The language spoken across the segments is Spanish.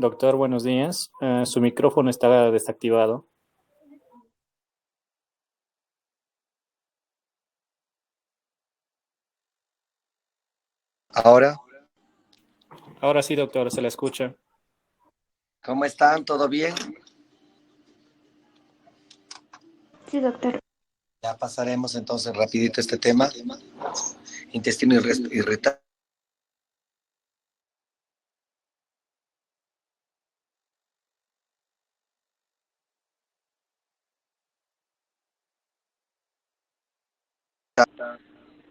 Doctor, buenos días. Su micrófono está desactivado. Ahora, Ahora sí, doctor, se la escucha. ¿cómo están? ¿Todo bien? Sí, doctor. Ya pasaremos entonces rapidito este tema. Intestino irritable.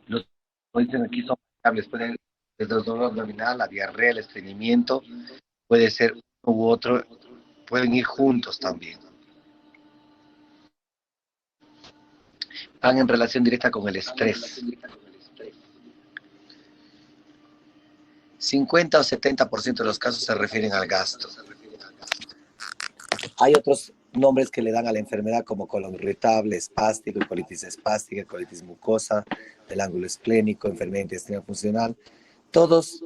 Los que dicen aquí son variables. Pueden desde el dolor abdominal, la diarrea, el estreñimiento, puede ser uno u otro, pueden ir juntos también. Van en relación directa con el estrés. 50 o 70% de los casos se refieren al gasto. Hay otros nombres que le dan a la enfermedad como colon irritable, espástico, colitis espástica, colitis mucosa, del ángulo esplénico, enfermedad intestinal funcional. Todos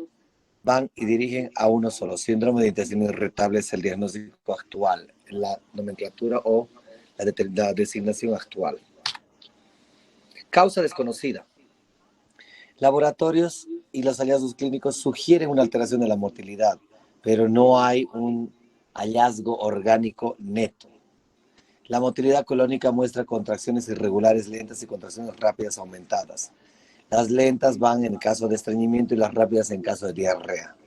van y dirigen a uno solo. Síndrome de intestino irritable es el diagnóstico actual, la nomenclatura o la designación actual. Causa desconocida. Laboratorios y los hallazgos clínicos sugieren una alteración de la motilidad, pero no hay un hallazgo orgánico neto. La motilidad colónica muestra contracciones irregulares lentas y contracciones rápidas aumentadas. Las lentas van en caso de estreñimiento y las rápidas en caso de diarrea.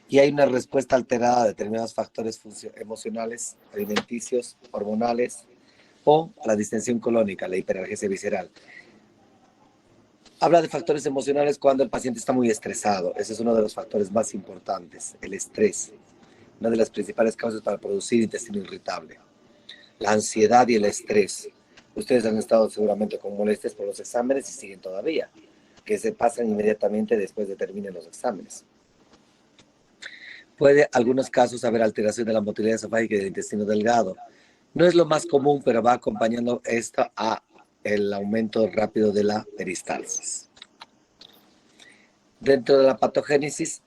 Y hay una respuesta alterada a determinados factores emocionales, alimenticios, hormonales o a la distensión colónica, la hiperalgesia visceral. Habla de factores emocionales cuando el paciente está muy estresado. Ese es uno de los factores más importantes, el estrés. Una de las principales causas para producir intestino irritable. La ansiedad y el estrés. Ustedes han estado seguramente con molestias por los exámenes y siguen todavía, que se pasan inmediatamente después de terminen los exámenes. Puede, en algunos casos, haber alteración de la motilidad esofágica y del intestino delgado. No es lo más común, pero va acompañando esto a el aumento rápido de la peristalsis. Dentro de la patogénesis,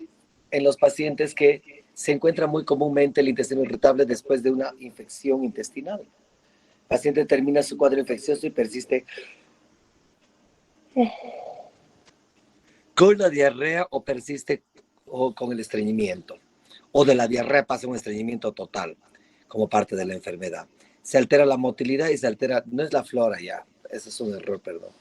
en los pacientes que se encuentra muy comúnmente el intestino irritable después de una infección intestinal. El paciente termina su cuadro infeccioso y persiste con la diarrea o persiste con el estreñimiento. O de la diarrea pasa un estreñimiento total como parte de la enfermedad. Se altera la motilidad y se altera, no es la flora ya, ese es un error, perdón.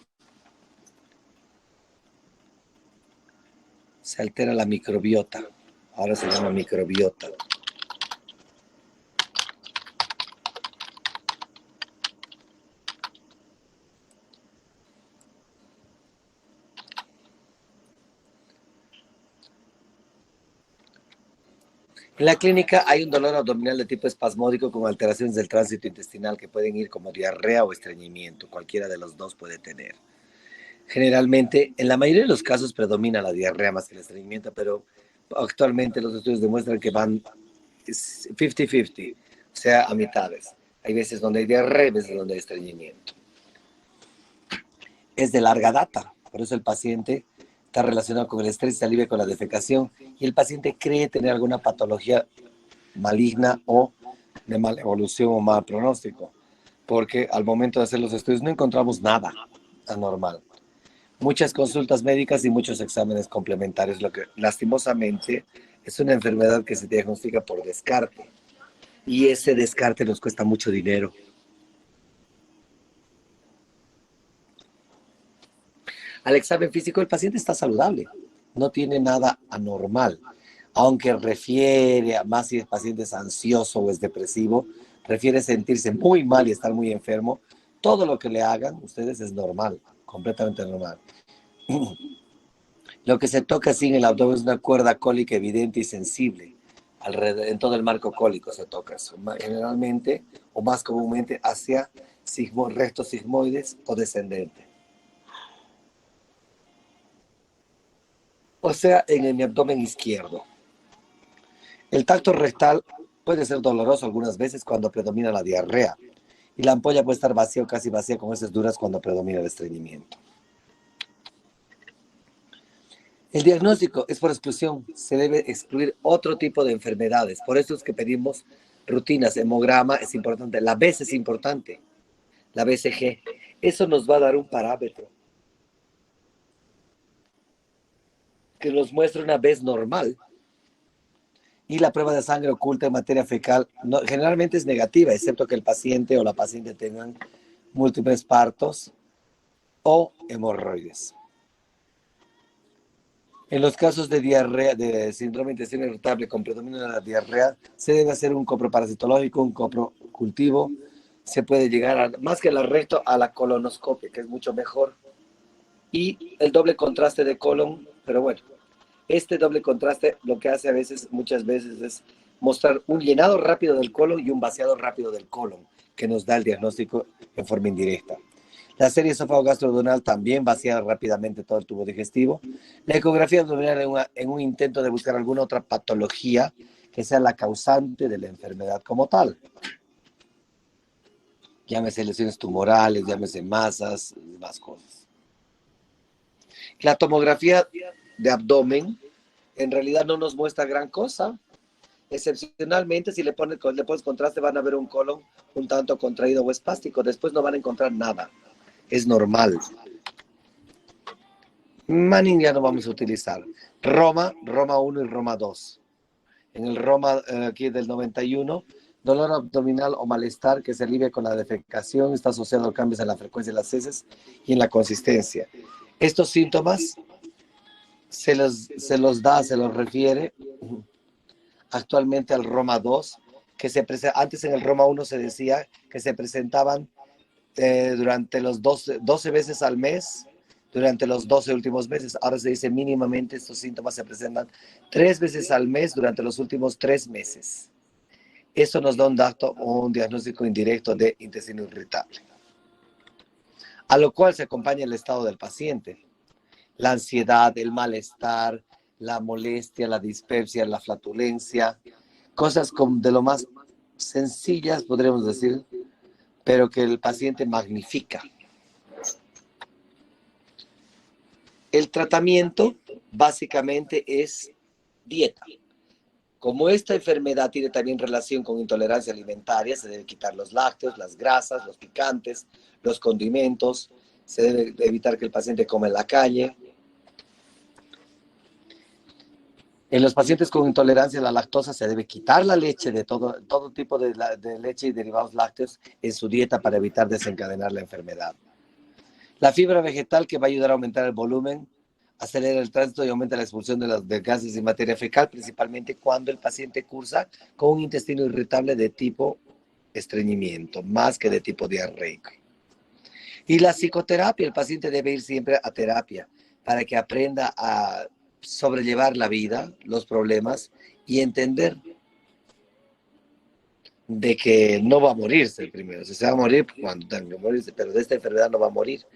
Se altera la microbiota, ahora se llama microbiota. En la clínica hay un dolor abdominal de tipo espasmódico con alteraciones del tránsito intestinal que pueden ir como diarrea o estreñimiento. Cualquiera de los dos puede tener. Generalmente, en la mayoría de los casos predomina la diarrea más que el estreñimiento, pero actualmente los estudios demuestran que van 50-50, o sea, a mitades. Hay veces donde hay diarrea y veces donde hay estreñimiento. Es de larga data, por eso el paciente está relacionado con el estrés, se alivia con la defecación y el paciente cree tener alguna patología maligna o de mala evolución o mal pronóstico, porque al momento de hacer los estudios no encontramos nada anormal. Muchas consultas médicas y muchos exámenes complementarios, lo que lastimosamente es una enfermedad que se diagnostica por descarte y ese descarte nos cuesta mucho dinero. Al examen físico el paciente está saludable, no tiene nada anormal, aunque refiere, más si el paciente es ansioso o es depresivo, refiere sentirse muy mal y estar muy enfermo. Todo lo que le hagan ustedes es normal, completamente normal. Lo que se toca así en el abdomen es una cuerda cólica evidente y sensible. En todo el marco cólico se toca eso. Generalmente, o más comúnmente, hacia rectos sigmoides o descendente. O sea, en mi abdomen izquierdo. El tacto rectal puede ser doloroso algunas veces cuando predomina la diarrea. Y la ampolla puede estar vacía o casi vacía con heces duras cuando predomina el estreñimiento. El diagnóstico es por exclusión. Se debe excluir otro tipo de enfermedades. Por eso es que pedimos rutinas. Hemograma es importante. La BES es importante. La BCG. Eso nos va a dar un parámetro que nos muestra una BES normal. Y la prueba de sangre oculta en materia fecal generalmente es negativa, excepto que el paciente o la paciente tengan múltiples partos o hemorroides. En los casos de diarrea, de síndrome de intestino irritable con predominio de la diarrea, se debe hacer un coproparasitológico, un coprocultivo. Se puede llegar, más que al recto, a la colonoscopia, que es mucho mejor. Y el doble contraste de colon, pero bueno, este doble contraste lo que hace muchas veces, es mostrar un llenado rápido del colon y un vaciado rápido del colon, que nos da el diagnóstico en forma indirecta. La serie esófago-gastroduodenal también vacía rápidamente todo el tubo digestivo. La ecografía abdominal en un intento de buscar alguna otra patología que sea la causante de la enfermedad como tal. Llámese lesiones tumorales, llámese masas, más cosas. La tomografía de abdomen en realidad no nos muestra gran cosa. Excepcionalmente, si le pones contraste, van a ver un colon un tanto contraído o espástico. Después no van a encontrar nada. Es normal. Manning ya no vamos a utilizar. Roma 1 y Roma 2. En el Roma aquí del 91, dolor abdominal o malestar que se alivia con la defecación, está asociado a cambios en la frecuencia de las heces y en la consistencia. Estos síntomas se los refiere actualmente al Roma 2, antes en el Roma 1 se decía que se presentaban durante los 12 veces al mes, durante los 12 últimos meses. Ahora se dice mínimamente estos síntomas se presentan 3 veces al mes durante los últimos 3 meses. Eso nos da un dato o un diagnóstico indirecto de intestino irritable, a lo cual se acompaña el estado del paciente. La ansiedad, el malestar, la molestia, la dispepsia, la flatulencia, cosas de lo más sencillas, podríamos decir, pero que el paciente magnifica. El tratamiento básicamente es dieta. Como esta enfermedad tiene también relación con intolerancia alimentaria, se debe quitar los lácteos, las grasas, los picantes, los condimentos, se debe evitar que el paciente coma en la calle. En los pacientes con intolerancia a la lactosa se debe quitar la leche de todo tipo de leche y derivados lácteos en su dieta para evitar desencadenar la enfermedad. La fibra vegetal, que va a ayudar a aumentar el volumen, acelera el tránsito y aumenta la expulsión de gases y materia fecal, principalmente cuando el paciente cursa con un intestino irritable de tipo estreñimiento, más que de tipo diarreico. Y la psicoterapia, el paciente debe ir siempre a terapia para que aprenda a sobrellevar la vida, los problemas y entender de que no va a morirse primero. Se va a morir cuando tenga que morirse, pero de esta enfermedad no va a morir.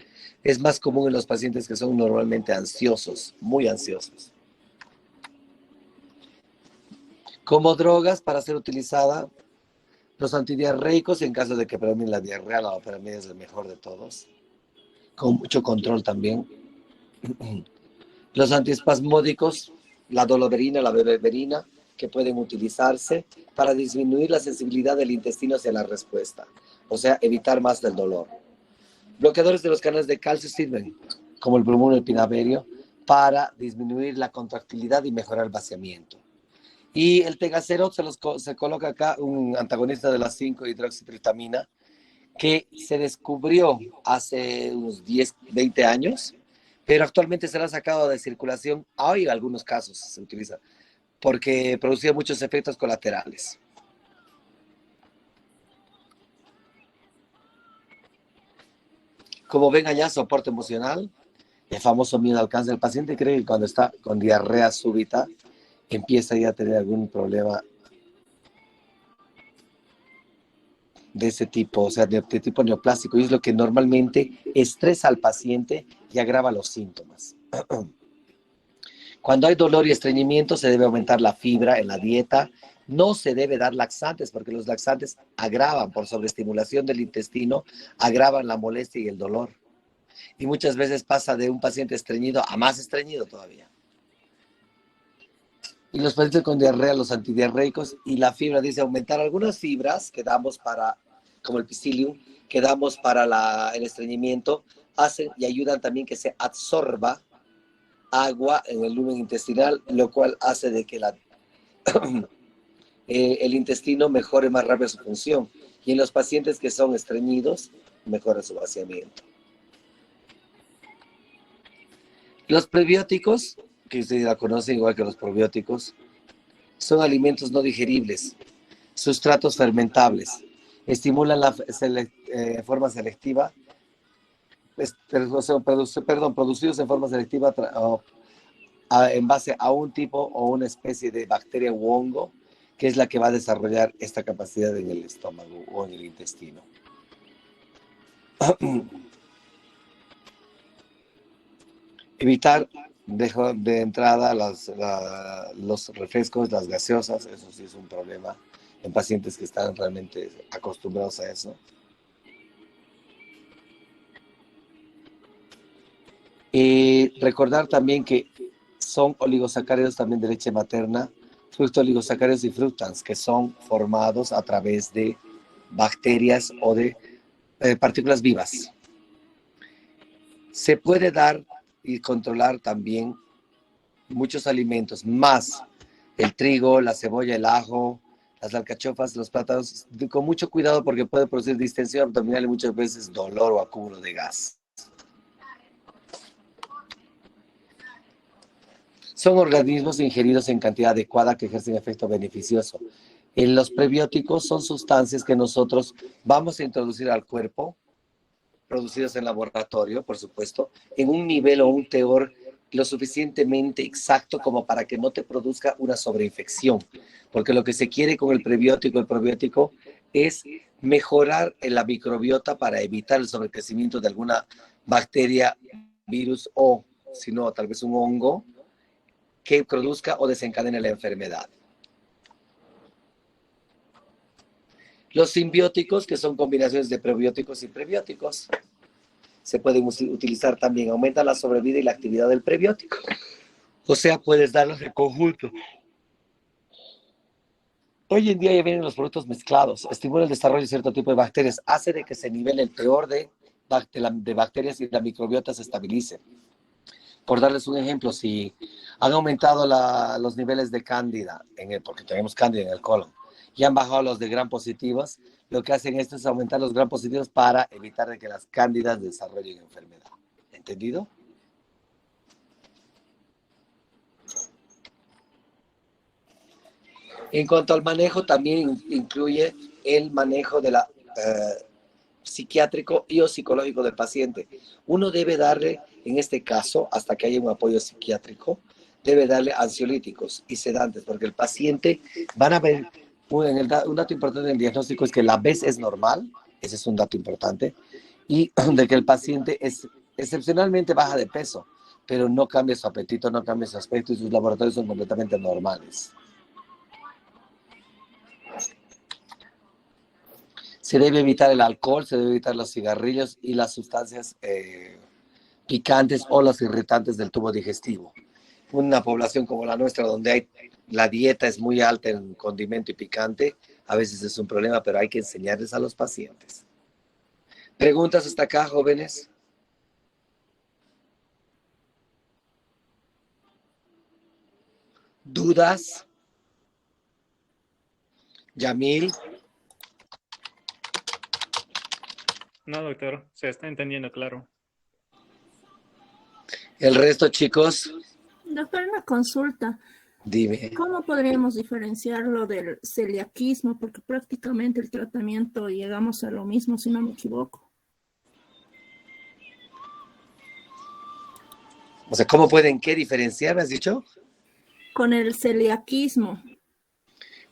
Es más común en los pacientes que son normalmente ansiosos, muy ansiosos. Como drogas para ser utilizada, los antidiarreicos en caso de que predomine la diarrea, la loperamida es el mejor de todos, con mucho control también. Los antiespasmódicos, la doloverina, la bebeberina, que pueden utilizarse para disminuir la sensibilidad del intestino hacia la respuesta, o sea, evitar más del dolor. Bloqueadores de los canales de calcio sirven, como el bromuro y el pinaverio, para disminuir la contractilidad y mejorar el vaciamiento. Y el Tegacerot se coloca acá, un antagonista de la 5-hidroxitritamina, que se descubrió hace unos 10, 20 años, pero actualmente se la ha sacado de circulación. Hay algunos casos se utiliza, porque producía muchos efectos colaterales. Como ven allá, soporte emocional, el famoso miedo al cáncer. El paciente cree que cuando está con diarrea súbita, empieza ya a tener algún problema de ese tipo, o sea, de tipo neoplásico, y es lo que normalmente estresa al paciente y agrava los síntomas. Cuando hay dolor y estreñimiento, se debe aumentar la fibra en la dieta. No se debe dar laxantes, porque los laxantes agravan, por sobreestimulación del intestino, agravan la molestia y el dolor. Y muchas veces pasa de un paciente estreñido a más estreñido todavía. Y los pacientes con diarrea, los antidiarreicos, y la fibra, dice aumentar algunas fibras que damos para, como el psyllium, que damos para el estreñimiento, hacen y ayudan también que se absorba agua en el lumen intestinal, lo cual hace de que el intestino mejore más rápido su función. Y en los pacientes que son estreñidos, mejora su vaciamiento. Los prebióticos, que ustedes la conocen igual que los probióticos, son alimentos no digeribles, sustratos fermentables, estimulan la forma selectiva, producidos en forma selectiva en base a un tipo o una especie de bacteria u hongo, que es la que va a desarrollar esta capacidad en el estómago o en el intestino. Evitar de entrada los refrescos, las gaseosas, eso sí es un problema en pacientes que están realmente acostumbrados a eso. Y recordar también que son oligosacáridos también de leche materna, fructooligosacáridos y fructans, que son formados a través de bacterias o de partículas vivas. Se puede dar y controlar también muchos alimentos, más el trigo, la cebolla, el ajo, las alcachofas, los plátanos, con mucho cuidado porque puede producir distensión abdominal y muchas veces dolor o acúmulo de gas. Son organismos ingeridos en cantidad adecuada que ejercen efecto beneficioso. Los prebióticos son sustancias que nosotros vamos a introducir al cuerpo, producidos en laboratorio, por supuesto, en un nivel o un teor lo suficientemente exacto como para que no te produzca una sobreinfección. Porque lo que se quiere con el prebiótico, el probiótico, es mejorar la microbiota para evitar el sobrecrecimiento de alguna bacteria, virus o, si no, tal vez un hongo que produzca o desencadene la enfermedad. Los simbióticos, que son combinaciones de probióticos y prebióticos, se pueden utilizar también. Aumenta la sobrevida y la actividad del prebiótico. O sea, puedes darlos en conjunto. Hoy en día ya vienen los productos mezclados. Estimula el desarrollo de cierto tipo de bacterias. Hace de que se nivele el peor de bacterias y la microbiota se estabilice. Por darles un ejemplo, si han aumentado los niveles de cándida, porque tenemos cándida en el colon, y han bajado los de gram positivos, lo que hacen esto es aumentar los gram positivos para evitar de que las cándidas desarrollen enfermedad. ¿Entendido? En cuanto al manejo, también incluye el manejo de la psiquiátrico y o psicológico del paciente. Uno debe darle, en este caso, hasta que haya un apoyo psiquiátrico, debe darle ansiolíticos y sedantes, porque el paciente, van a ver, un dato importante del diagnóstico es que la vez es normal, ese es un dato importante, y de que el paciente es excepcionalmente baja de peso, pero no cambia su apetito, no cambia su aspecto y sus laboratorios son completamente normales. Se debe evitar el alcohol, se debe evitar los cigarrillos y las sustancias picantes o los irritantes del tubo digestivo. Una población como la nuestra, donde la dieta es muy alta en condimento y picante, a veces es un problema, pero hay que enseñarles a los pacientes. ¿Preguntas hasta acá, jóvenes? ¿Dudas? Yamil. No, doctor, se está entendiendo claro. ¿El resto, chicos? Doctor, una consulta. Dime. ¿Cómo podríamos diferenciarlo del celiaquismo? Porque prácticamente el tratamiento llegamos a lo mismo, si no me equivoco. O sea, ¿cómo pueden qué diferenciar, me has dicho? Con el celiaquismo.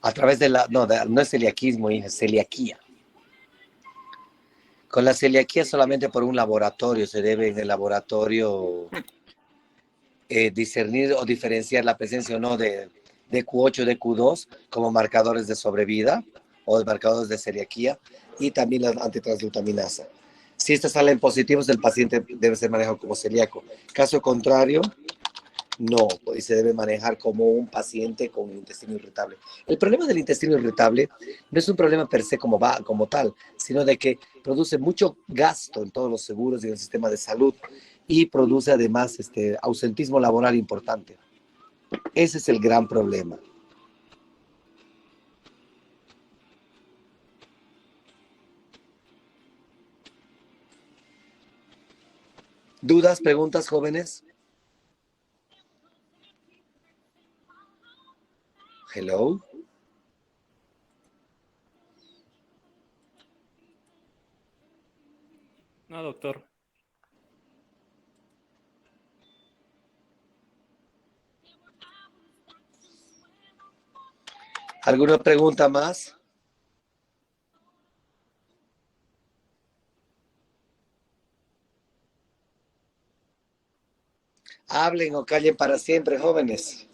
A través de no es celiaquismo, es celiaquía. Con la celiaquía solamente por un laboratorio, se debe en el laboratorio discernir o diferenciar la presencia o no de DQ8 o DQ2 como marcadores de sobrevida o de marcadores de celiaquía y también la antitransglutaminasa. Si estas salen positivos, el paciente debe ser manejado como celíaco. Caso contrario, No, pues se debe manejar como un paciente con intestino irritable. El problema del intestino irritable no es un problema per se como tal, sino de que produce mucho gasto en todos los seguros y en el sistema de salud y produce además ausentismo laboral importante. Ese es el gran problema. ¿Dudas, preguntas, jóvenes? Hello. No, doctor. ¿Alguna pregunta más? Hablen o callen para siempre, jóvenes.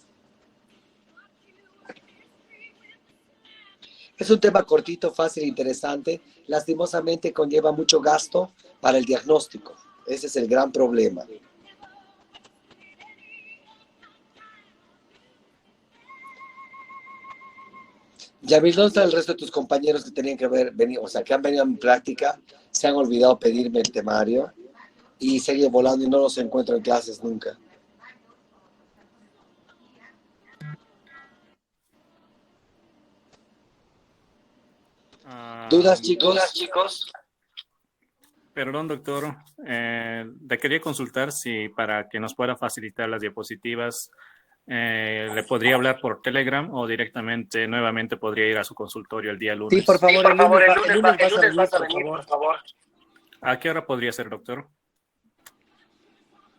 Es un tema cortito, fácil, interesante. Lastimosamente conlleva mucho gasto para el diagnóstico. Ese es el gran problema. Yamil, ¿dónde está el resto de tus compañeros que tenían que venir, o sea, que han venido a mi práctica, se han olvidado pedirme el temario y siguen volando y no los encuentro en clases nunca? ¿Dudas, chicos? ¿Dudas, chicos? Perdón, doctor. Le quería consultar si para que nos pueda facilitar las diapositivas, le podría hablar por Telegram o directamente, nuevamente podría ir a su consultorio el día lunes. Sí, por favor, Sí, por favor, el lunes vas a venir, venir, por por favor. favor. ¿A qué hora podría ser, doctor?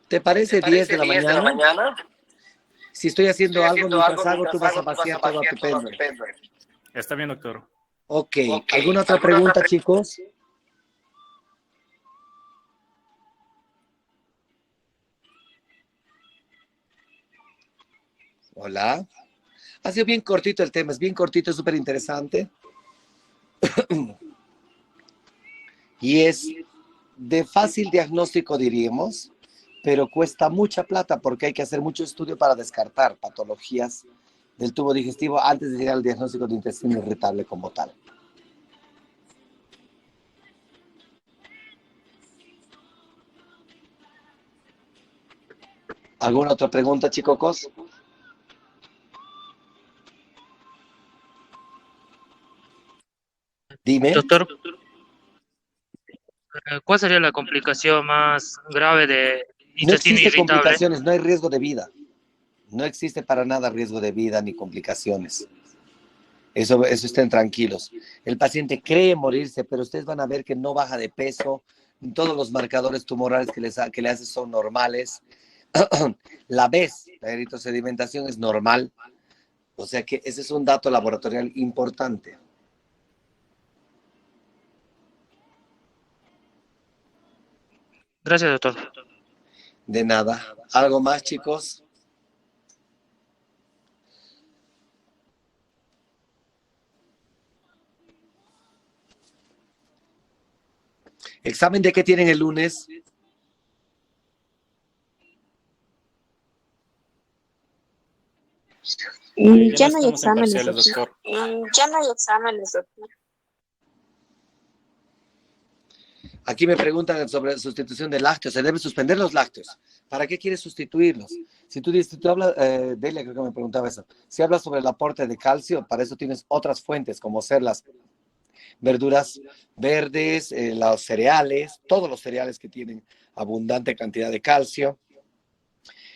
¿Te parece 10 de la 10 de la mañana? mañana. Si estoy haciendo algo, mientras hago, tú vas a tú vas vaciar a todo a vaciar tu todo a pendrive. tu pendrive. Está bien, doctor. Ok. Ok. ¿Alguna otra pregunta, chicos? Hola. Ha sido bien cortito el tema, es bien cortito, es súper interesante. Y es de fácil diagnóstico, diríamos, pero cuesta mucha plata porque hay que hacer mucho estudio para descartar patologías del tubo digestivo antes de llegar al diagnóstico de intestino irritable como tal. ¿Alguna otra pregunta, chicos? Dime. Doctor, ¿cuál sería la complicación más grave de No intestino existe irritable? complicaciones, no hay riesgo de vida. No existe para nada riesgo de vida ni complicaciones. Eso estén tranquilos. El paciente cree morirse, pero ustedes van a ver que no baja de peso. Todos los marcadores tumorales que le haces son normales. La eritrosedimentación es normal. O sea que ese es un dato laboratorial importante. Gracias, doctor. De nada. ¿Algo más, chicos? ¿Examen de qué tienen el lunes? Ya no hay estamos en exámenes, parciales, doctor. doctor. Ya no hay exámenes, doctor. Aquí me preguntan sobre sustitución de lácteos. Se debe suspender los lácteos. ¿Para qué quieres sustituirlos? Si tú hablas, Delia creo que me preguntaba eso. Si hablas sobre el aporte de calcio, para eso tienes otras fuentes, como ser las verduras verdes, los cereales, todos los cereales que tienen abundante cantidad de calcio.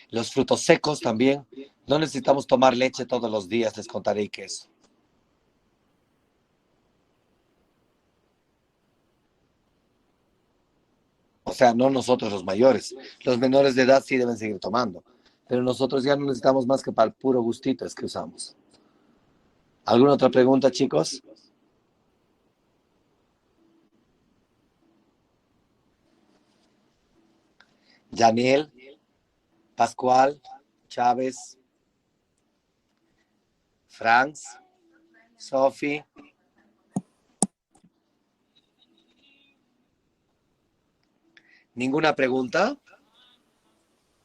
Los frutos secos también. No necesitamos tomar leche todos los días, les contaré qué es. O sea, no nosotros los mayores. Los menores de edad sí deben seguir tomando. Pero nosotros ya no necesitamos más que para el puro gustito es que usamos. ¿Alguna otra pregunta, chicos? Daniel, Pascual, Chávez, Franz, Sophie. ¿Ninguna pregunta?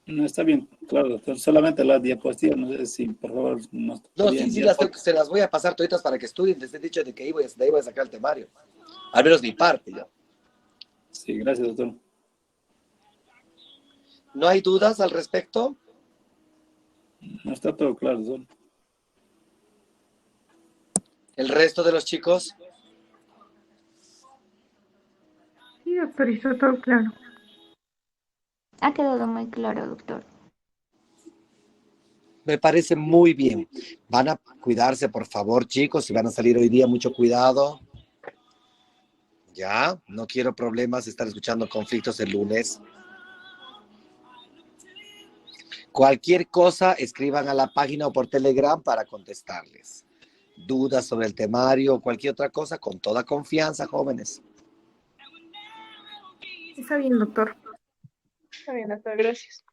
No está bien, claro, doctor. Solamente las diapositivas, no sé si por favor nos No, sí, sí, se las voy a pasar toditas para que estudien. Les he dicho de que de ahí voy a sacar el temario. Al menos mi parte, yo. Sí, gracias, doctor. ¿No hay dudas al respecto? No está todo claro, doctor. ¿El resto de los chicos? Sí, doctor, está todo claro. Ha quedado muy claro, doctor. Me parece muy bien. Van a cuidarse, por favor, chicos. Si van a salir hoy día, mucho cuidado. Ya, no quiero problemas, estar escuchando conflictos el lunes. Cualquier cosa, escriban a la página o por Telegram para contestarles. Dudas sobre el temario o cualquier otra cosa, con toda confianza, jóvenes. Está bien, doctor. Está bien, doctor, gracias.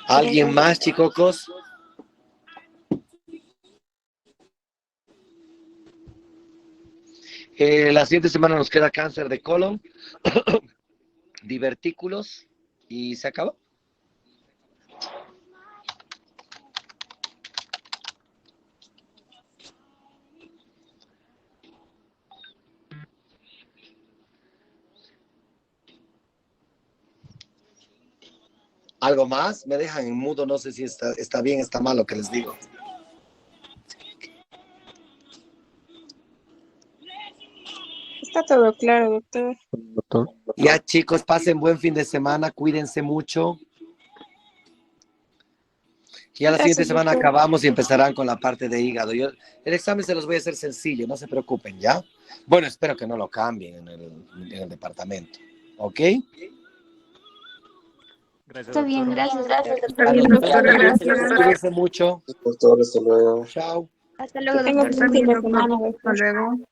¿Alguien más, chicocos? La siguiente semana nos queda cáncer de colon, divertículos y se acabó. ¿Algo más? Me dejan en mudo, no sé si está bien, está mal lo que les digo. Está todo claro, doctor. Doctor. Ya, chicos, pasen buen fin de semana, cuídense mucho. Ya la siguiente semana doctor. acabamos y empezarán con la parte de hígado. El examen se los voy a hacer sencillo, no se preocupen, ¿ya? Bueno, espero que no lo cambien en el departamento, ¿ok? Gracias, Está bien, doctor. gracias. Está bien, doctor, gracias. Cuídense mucho. Doctor, hasta luego. Chao. Hasta luego, Que tenga doctor. un buen fin de Doctor. semana, Hasta doctor. luego.